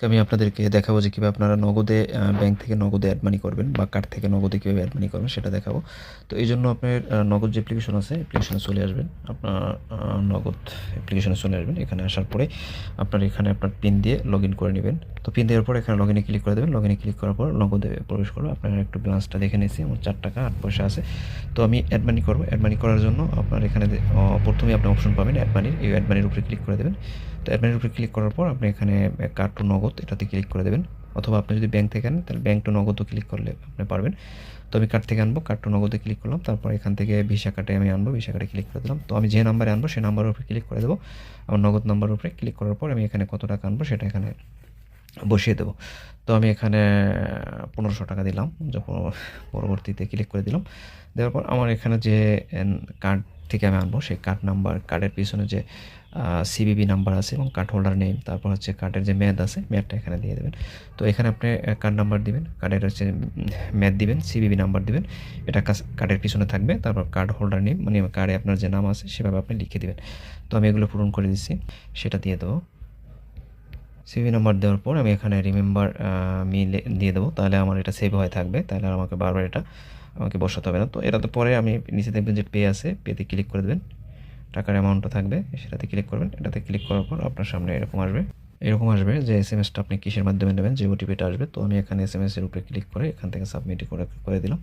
আমি আপনাদেরকে দেখাবো যে কীভাবে আপনারা নগদে ব্যাংক থেকে নগদে অ্যাড মানি করবেন বা কার্ড থেকে নগদে কীভাবে অ্যাড মানি করবেন সেটা দেখাবো। তো এই জন্য আপনার নগদ যে অ্যাপ্লিকেশন আছে অ্যাপ্লিকেশনে চলে আসবেন। আপনার নগদ অ্যাপ্লিকেশনে চলে আসবেন। এখানে আসার পরে আপনার এখানে আপনার পিন দিয়ে লগ ইন করে নেবেন। তো পিন দেওয়ার পর এখানে লগ ইনে ক্লিক করে দেবেন। লগ ইনে ক্লিক করার পর নগদে প্রবেশ করবো। আপনার একটু ব্যালেন্সটা দেখে নিয়েছি, আমার 4 টাকা 8 পয়সা আছে। তো আমি অ্যাড মানি করবো। অ্যাড মানি করার জন্য আপনার এখানে প্রথমেই আপনি অপশন পাবেন অ্যাড মানির। এই অ্যাড মানির উপরে ক্লিক করে দেবেন। তো অ্যাড মানির উপরে ক্লিক করার পর আপনি এখানে কার্ড টু নগদ এটাতে ক্লিক করে দেবেন, অথবা আপনি যদি ব্যাংক থেকে আনেন তাহলে ব্যাংক টু নগদও ক্লিক করলে আপনি পারবেন। তো আমি কার্ড থেকে আনবো, কার্ড টু নগদে ক্লিক করলাম। তারপর এখান থেকে ভিসা কার্ডে আমি আনবো, ভিসা কার্ডে ক্লিক করে দিলাম। তো আমি যে নাম্বারে আনবো সেই নাম্বারের উপরে ক্লিক করে দেবো। আমার নগদ নাম্বারের উপরে ক্লিক করার পর আমি এখানে কত টাকা আনবো সেটা এখানে বসিয়ে দেবো। তো আমি এখানে 1500 টাকা দিলাম, যখন পরবর্তীতে ক্লিক করে দিলাম। দেওয়ার পর আমার এখানে যে কার্ড থেকে আমি আনবো সেই কার্ড নাম্বার, কার্ডের পিছনে যে সিভিভি নাম্বার আছে এবং কার্ড হোল্ডার নেম, তারপর হচ্ছে কার্ডের যে মেয়াদ আছে মেয়াদটা এখানে দিয়ে দেবেন। তো এখানে আপনি কার্ড নাম্বার দিবেন, কার্ডের হচ্ছে মেয়াদ দিবেন, সিভিভি নাম্বার দিবেন, এটা কার্ডের পিছনে থাকবে। তারপর কার্ড হোল্ডার নেম, মানে কার্ডে আপনার যে নাম আছে সেভাবে আপনি লিখে দিবেন। তো আমি এগুলো পূরণ করে দিচ্ছি, সেটা দিয়ে দেবো। সিভি নাম্বার দেওয়ার পর আমি এখানে রিমেম্বার মি দিয়ে দেবো, তাহলে আমার এটা সেভ হয়ে থাকবে, তাহলে আর আমাকে বারবার এটা আমাকে বসাতে হবে না। তো এটাতে পরে আমি নিচে দেখবেন যে পে আছে, পেতে ক্লিক করে দেবেন, টাকার অ্যামাউন্টটা থাকবে সেটাতে ক্লিক করবেন। এটাতে ক্লিক করার পর আপনার সামনে এরকম আসবে যে এসএমএসটা আপনি কিসের মাধ্যমে নেবেন, যে ওটিপিটা আসবে। তো আমি এখানে এসএমএসের উপরে ক্লিক করে এখান থেকে সাবমিট করে দিলাম।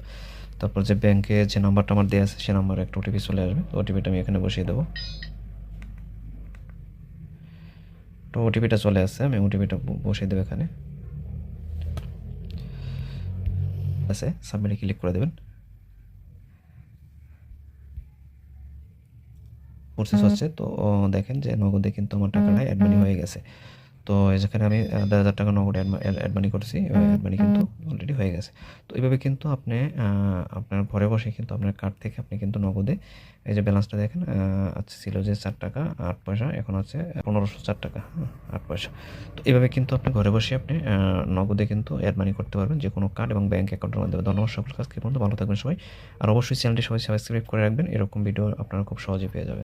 তারপর যে ব্যাংকে যে নাম্বারটা আমার দেওয়া আছে সে নাম্বারে একটা ওটিপি চলে আসবে। তো ওটিপিটা আমি এখানে বসিয়ে দেবো। তো ওটিপিটা চলে আসছে, আমি ওটিপিটা বসিয়ে দেবো এখানে। আছে, সাবমিটে ক্লিক করে দেবেন। প্রসেস হচ্ছে, তো দেখেন যে নগদে কিন্তু আমার টাকাটা অ্যাড মানি হয়ে গেছে। তো যেখানে আমি 10,000 টাকা নগদ অ্যাড মানি করছি, অ্যাড মানি কিন্তু অলরেডি হয়ে গেছে। তো এইভাবে কিন্তু আপনি আপনার ঘরে বসে কিন্তু আপনার কার্ড থেকে আপনি কিন্তু নগদে, এই যে ব্যালেন্সটা দেখেন, আচ্ছা ছিল যে 4 টাকা 8 পয়সা, এখন হচ্ছে 1504 টাকা 8 পয়সা। তো এইভাবে কিন্তু আপনি ঘরে বসে আপনি নগদে কিন্তু অ্যাড মানি করতে পারবেন যে কোনো কার্ড এবং ব্যাঙ্ক অ্যাকাউন্টের মাধ্যমে। ধন্যবাদ সকল কাজকে পর্যন্ত, ভালো থাকবেন সবাই। আর অবশ্যই চ্যানেলটি সবাই সাবস্ক্রাইব করে রাখবেন, এরকম ভিডিও আপনারা খুব সহজে পেয়ে যাবেন।